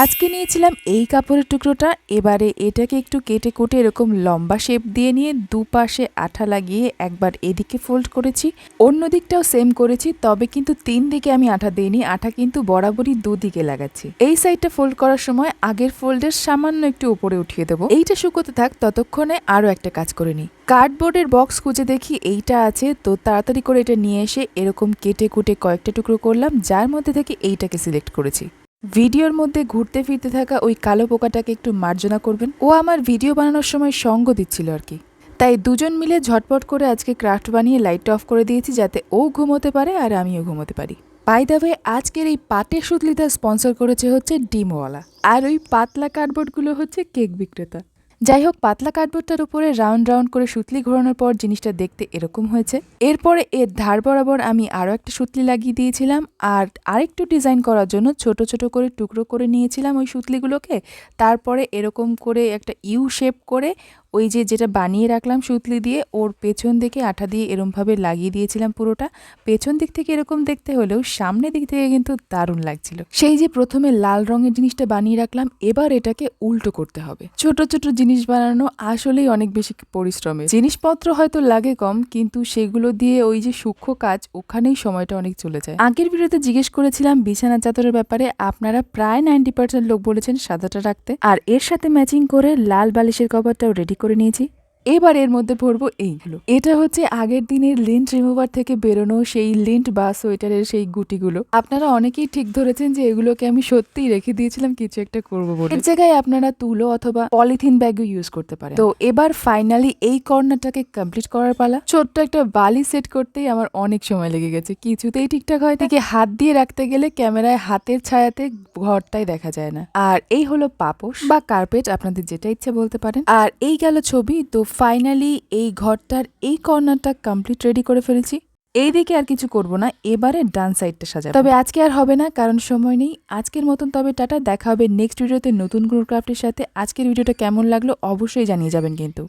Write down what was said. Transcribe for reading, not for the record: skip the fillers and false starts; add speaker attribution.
Speaker 1: আজকে নিয়েছিলাম এই কাপড়ের টুকরোটা, এবারে এটাকে একটু কেটে কুটে এরকম লম্বা শেপ দিয়ে নিয়ে দুপাশে আঠা লাগিয়ে একবার এদিকে ফোল্ড করেছি, অন্য দিকটাও সেম করেছি, তবে কিন্তু 3 দিকে আমি আঠা দিইনি, আঠা কিন্তু বরাবরই দুদিকে লাগাচ্ছি। এই সাইডটা ফোল্ড করার সময় আগের ফোল্ডের সামান্য একটু উপরে উঠিয়ে দেবো। এইটা শুকোতে থাক, ততক্ষণে আরো একটা কাজ করে নিই। কার্ডবোর্ডের বক্স খুঁজে দেখি এইটা আছে, তো তাড়াতাড়ি করে এটা নিয়ে এসে এরকম কেটে কুটে কয়েকটা টুকরো করলাম, যার মধ্যে থেকে এইটাকে সিলেক্ট করেছি। ভিডিওর মধ্যে ঘুরতে ফিরতে থাকা ওই কালো পোকাটাকে একটু মার্জনা করবেন, ও আমার ভিডিও বানানোর সময় সঙ্গ দিচ্ছিল আর কি। তাই দুজন মিলে ঝটপট করে আজকে ক্রাফট বানিয়ে লাইটটা অফ করে দিয়েছি, যাতে ও ঘুমোতে পারে আর আমিও ঘুমোতে পারি। বাই দ্য ওয়ে, আজকের এই পাটের সুতলিটা স্পন্সর করেছে হচ্ছে ডিমওয়ালা, আর ওই পাতলা কার্ডবোর্ডগুলো হচ্ছে কেক বিক্রেতা। যাই হোক, পাতলা কার্ডবোর্ডটার উপরে রাউন্ড রাউন্ড করে সুতলি ঘোরানোর পর জিনিসটা দেখতে এরকম হয়েছে। এরপরে এর ধার বরাবর আমি আরও একটা সুতলি লাগিয়ে দিয়েছিলাম, আর আরেকটু ডিজাইন করার জন্য ছোট ছোট করে টুকরো করে নিয়েছিলাম ওই সুতলিগুলোকে। তারপরে এরকম করে একটা ইউ শেপ করে ওই যেটা বানিয়ে রাখলাম সুতলি দিয়ে, ওর পেছন দিকে আঠা দিয়ে এরমভাবে লাগিয়ে দিয়েছিলাম পুরোটা। পেছন দিক থেকে এরকম দেখতে হলেও সামনের দিক থেকে কিন্তু দারুণ লাগছিল। সেই যে প্রথমে লাল রঙের জিনিসটা বানিয়ে রাখলাম, এবার এটাকে উল্টো করতে হবে। ছোট ছোট জিনিস বানানো আসলেই অনেক বেশি পরিশ্রমের। জিনিসপত্র হয়তো লাগে কম, কিন্তু সেগুলো দিয়ে ওই যে সূক্ষ্ম কাজ, ওখানেই সময়টা অনেক চলে যায়। আগের ভিডিওতে জিজ্ঞেস করেছিলাম বিছানা চাদরের ব্যাপারে, আপনারা প্রায় 90% লোক বলেছেন সাদাটা রাখতে, আর এর সাথে ম্যাচিং করে লাল বালিশের কভারটাও রেডি করে নিয়েছি। এবার এর মধ্যে ভরবো এইগুলো। এটা হচ্ছে আগের দিনের লিন্ট রিমুভার থেকে বেরোনো সেই লিন্ট বা সোয়েটারের সেই গুটিগুলো। আপনারা অনেকেই ঠিক ধরেছেন যে এগুলোকে আমি সত্যিই রেখে দিয়েছিলাম কিছু একটা করবো বলে। এর জায়গায় আপনারা তুলো অথবা পলিথিন ব্যাগও ইউজ করতে পারেন। তো এবার ফাইনালি এই কর্নারটাকে কমপ্লিট করার পালা। ছোট্ট একটা বালি সেট করতেই আমার অনেক সময় লেগে গেছে, কিছুতেই ঠিকঠাক হয় না। হাত দিয়ে রাখতে গেলে ক্যামেরায় হাতের ছায়াতে ঘরটাই দেখা যায় না। আর এই হলো পাপোশ বা কার্পেট, আপনাদের যেটা ইচ্ছে বলতে পারেন। আর এই গেল ছবি। তো ফাইনালি এই ঘরটার এই কর্নারটা কমপ্লিট রেডি করে ফেলেছি। এইদিকে আর কিছু করব না, এবারে ডান সাইডটা সাজাবো। তবে আজকে আর হবে না, কারণ সময় নেই। আজকের মতন তবে টাটা, দেখা হবে নেক্সট ভিডিওতে নতুন কোনো ক্রাফটের সাথে। আজকের ভিডিওটা কেমন লাগলো অবশ্যই জানিয়ে যাবেন কিন্তু।